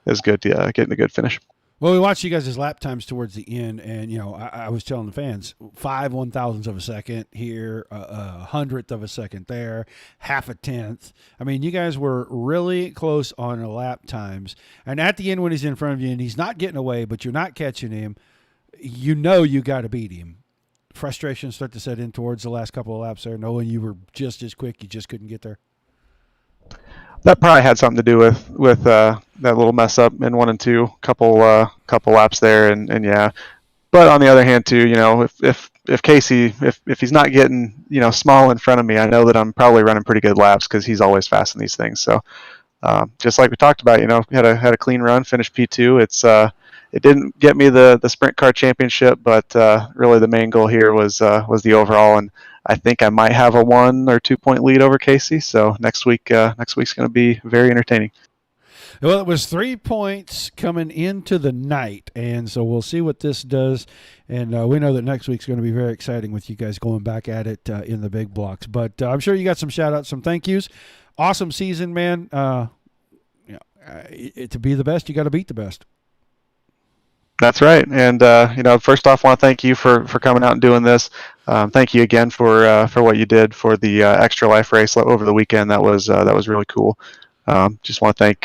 S3: it was good getting a good finish.
S2: Well, we watched you guys' lap times towards the end, and I was telling the fans 5 1,000ths of a second here, 100th of a second there, half a tenth. I mean, you guys were really close on the lap times, and at the end when he's in front of you and he's not getting away, but you're not catching him, you got to beat him. Frustration start to set in towards the last couple of laps there, knowing you were just as quick, you just couldn't get there.
S3: That probably had something to do with that little mess up in 1 and 2, couple laps there, and yeah. But on the other hand, too, if Casey, if he's not getting small in front of me, I know that I'm probably running pretty good laps because he's always fast in these things. So just like we talked about, had a clean run, finished P2. It didn't get me the sprint car championship, but really the main goal here was the overall, and I think I might have a 1 or 2 point lead over Casey. So next week's going to be very entertaining.
S2: Well, it was 3 points coming into the night, and so we'll see what this does. And we know that next week's going to be very exciting with you guys going back at it in the big blocks. But I'm sure you got some shout-outs, some thank yous. Awesome season, man. To be the best, you got to beat the best.
S3: That's right. And, first off, I want to thank you for coming out and doing this. Thank you again for what you did for the Extra Life race over the weekend. That was really cool. Just want to thank,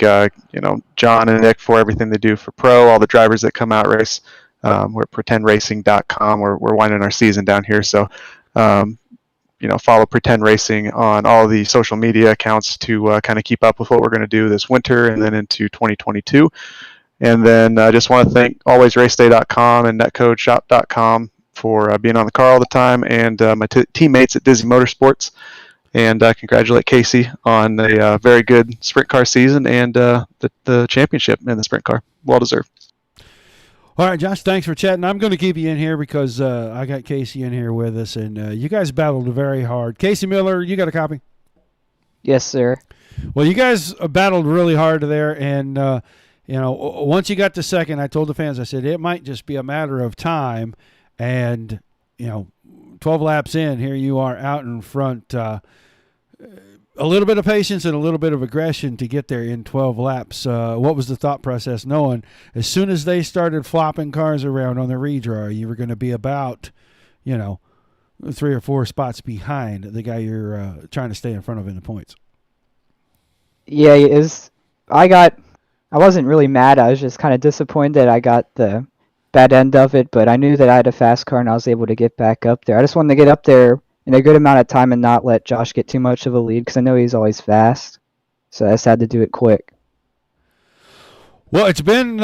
S3: John and Nick for everything they do for pro, all the drivers that come out race. We're at pretendracing.com. We're winding our season down here. So, follow Pretend Racing on all the social media accounts to kind of keep up with what we're going to do this winter and then into 2022. And then I just want to thank alwaysraceday.com and netcodeshop.com for being on the car all the time, and my teammates at Dizzy Motorsports. And congratulate Casey on a very good sprint car season and the championship in the sprint car. Well deserved.
S2: All right, Josh, thanks for chatting. I'm going to keep you in here because I got Casey in here with us, and you guys battled very hard. Casey Miller, you got a copy?
S4: Yes, sir.
S2: Well, you guys battled really hard there, and once you got to second, I told the fans, I said, it might just be a matter of time. And, 12 laps in, here you are out in front. A little bit of patience and a little bit of aggression to get there in 12 laps. What was the thought process, knowing as soon as they started flopping cars around on the redraw, you were going to be about, 3 or 4 spots behind the guy you're trying to stay in front of in the points?
S4: Yeah, I wasn't really mad. I was just kind of disappointed I got the bad end of it, but I knew that I had a fast car and I was able to get back up there. I just wanted to get up there in a good amount of time and not let Josh get too much of a lead because I know he's always fast. So I just had to do it quick.
S2: Well, it's been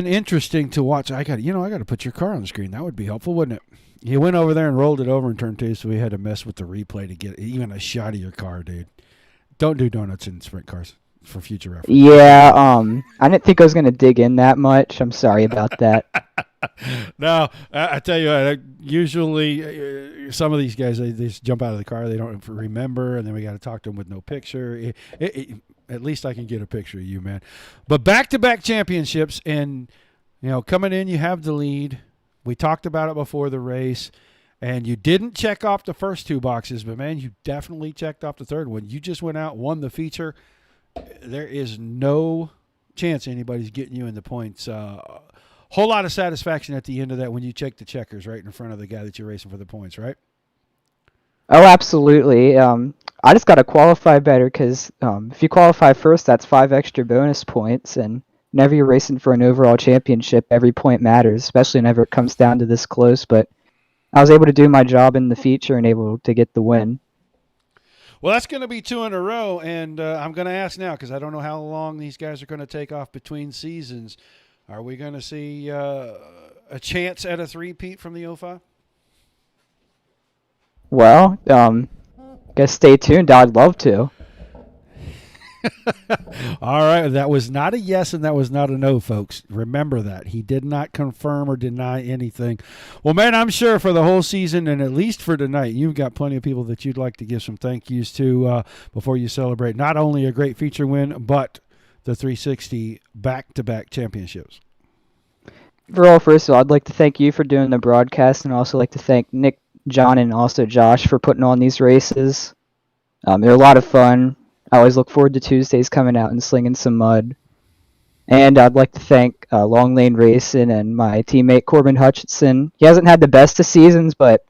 S2: interesting to watch. I got to put your car on the screen. That would be helpful, wouldn't it? You went over there and rolled it over in turn 2, so we had to mess with the replay to get even a shot of your car, dude. Don't do donuts in sprint cars. For future reference.
S4: Yeah, I didn't think I was going to dig in that much. I'm sorry about that.
S2: No, I tell you what, usually some of these guys, they just jump out of the car. They don't remember, and then we got to talk to them with no picture. At least I can get a picture of you, man. But back-to-back championships, and, coming in, you have the lead. We talked about it before the race, and you didn't check off the first two boxes, but, man, you definitely checked off the third one. You just went out, won the feature. There is no chance anybody's getting you in the points. Whole lot of satisfaction at the end of that when you check the checkers right in front of the guy that you're racing for the points, right?
S4: Oh, absolutely. I just got to qualify better because if you qualify first, that's 5 extra bonus points. And whenever you're racing for an overall championship, every point matters, especially whenever it comes down to this close. But I was able to do my job in the feature and able to get the win.
S2: Well, that's going to be 2 in a row, and I'm going to ask now because I don't know how long these guys are going to take off between seasons. Are we going to see a chance at a three-peat from the 05?
S4: Well, guess stay tuned. I'd love to.
S2: All right. That was not a yes and that was not a no, folks. Remember that. He did not confirm or deny anything. Well, man, I'm sure for the whole season and at least for tonight, you've got plenty of people that you'd like to give some thank yous to before you celebrate not only a great feature win, but the 360 back-to-back championships.
S4: First of all, I'd like to thank you for doing the broadcast and also like to thank Nick, John, and also Josh for putting on these races. They're a lot of fun. I always look forward to Tuesdays coming out and slinging some mud. And I'd like to thank Long Lane Racing and my teammate Corbin Hutchinson. He hasn't had the best of seasons, but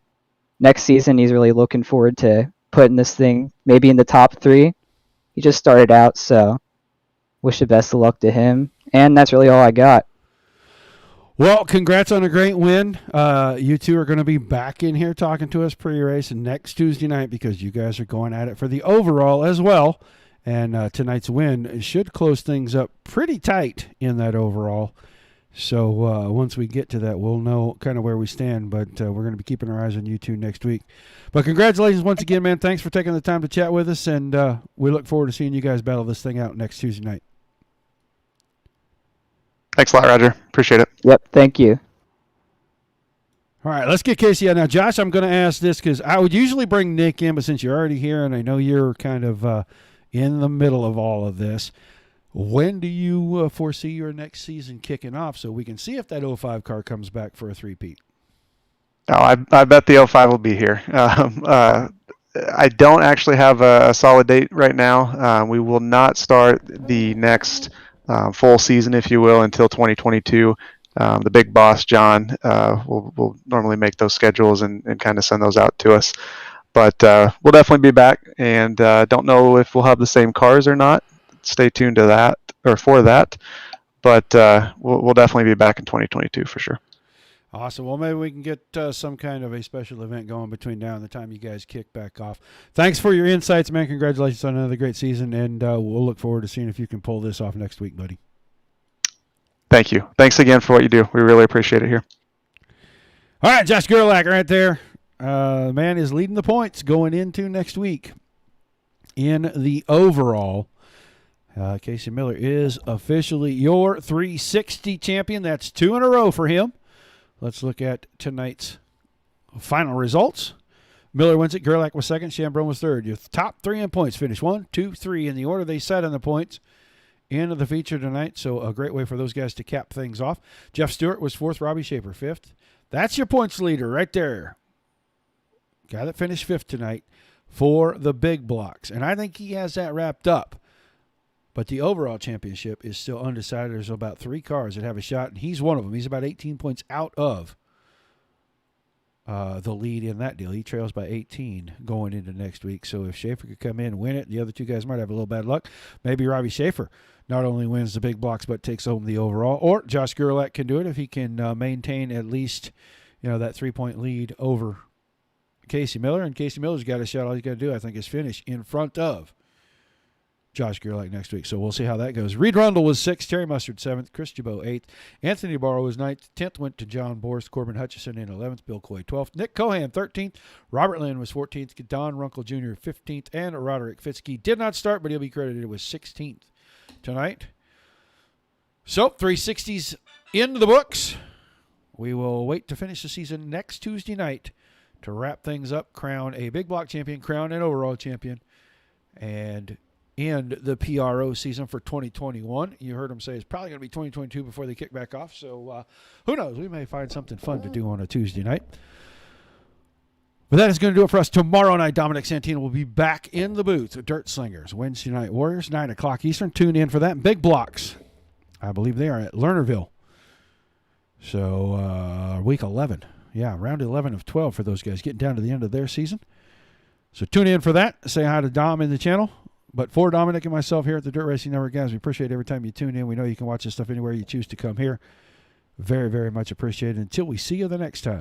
S4: next season he's really looking forward to putting this thing maybe in the top 3. He just started out, so wish the best of luck to him. And that's really all I got.
S2: Well, congrats on a great win. You two are going to be back in here talking to us pre-race next Tuesday night because you guys are going at it for the overall as well. And tonight's win should close things up pretty tight in that overall. So once we get to that, we'll know kind of where we stand. But we're going to be keeping our eyes on you two next week. But congratulations once again, man. Thanks for taking the time to chat with us. And we look forward to seeing you guys battle this thing out next Tuesday night.
S3: Thanks a lot, Roger. Appreciate it.
S4: Yep, thank you.
S2: All right, let's get Casey out. Now, Josh, I'm going to ask this because I would usually bring Nick in, but since you're already here and I know you're kind of in the middle of all of this, when do you foresee your next season kicking off so we can see if that 05 car comes back for a three-peat?
S3: Oh, I bet the 05 will be here. I don't actually have a solid date right now. We will not start the next full season, if you will, until 2022. The big boss, John, will normally make those schedules and kind of send those out to us. But we'll definitely be back, and don't know if we'll have the same cars or not. Stay tuned to that or for that. But we'll definitely be back in 2022 for sure.
S2: Awesome. Well, maybe we can get some kind of a special event going between now and the time you guys kick back off. Thanks for your insights, man. Congratulations on another great season, and we'll look forward to seeing if you can pull this off next week, buddy.
S3: Thank you. Thanks again for what you do. We really appreciate it here.
S2: All right, Josh Gerlach right there. Man is leading the points going into next week in the overall. Casey Miller is officially your 360 champion. That's 2 in a row for him. Let's look at tonight's final results. Miller wins it. Gerlach was second. Chambrone was third. Your top 3 in points finish 1, 2, 3 in the order they set on the points into the feature tonight. So a great way for those guys to cap things off. Jeff Stewart was fourth. Robbie Schaefer fifth. That's your points leader right there. Guy that finished fifth tonight for the big blocks. And I think he has that wrapped up. But the overall championship is still undecided. There's about 3 cars that have a shot, and he's one of them. He's about 18 points out of the lead in that deal. He trails by 18 going into next week. So if Schaefer could come in and win it, the other 2 guys might have a little bad luck. Maybe Robbie Schaefer not only wins the big blocks but takes home the overall. Or Josh Gerlach can do it if he can maintain at least that 3-point lead over Casey Miller. And Casey Miller's got a shot. All he's got to do, I think, is finish in front of Josh Gerlach next week. So we'll see how that goes. Reed Rundle was 6th. Terry Mustard 7th. Chris Jabot 8th. Anthony Barrow was 9th. 10th went to John Borst. Corbin Hutchison in 11th. Bill Coy 12th. Nick Cohan 13th. Robert Lynn was 14th. Don Runkle Jr. 15th. And Roderick Fitzke did not start, but he'll be credited with 16th tonight. So 360s in the books. We will wait to finish the season next Tuesday night to wrap things up, crown a big block champion, crown an overall champion, and end the PRO season for 2021. You heard them say it's probably going to be 2022 before they kick back off. So who knows? We may find something fun to do on a Tuesday night. But that is going to do it for us. Tomorrow night, Dominic Santino will be back in the booth. Dirt Slingers, Wednesday Night Warriors, 9 o'clock Eastern. Tune in for that. Big blocks. I believe they are at Lernerville. So week 11. Yeah, round 11 of 12 for those guys, getting down to the end of their season. So tune in for that. Say hi to Dom in the channel. But for Dominic and myself here at the Dirt Racing Network, guys, we appreciate every time you tune in. We know you can watch this stuff anywhere you choose to come here. Very, very much appreciated. Until we see you the next time.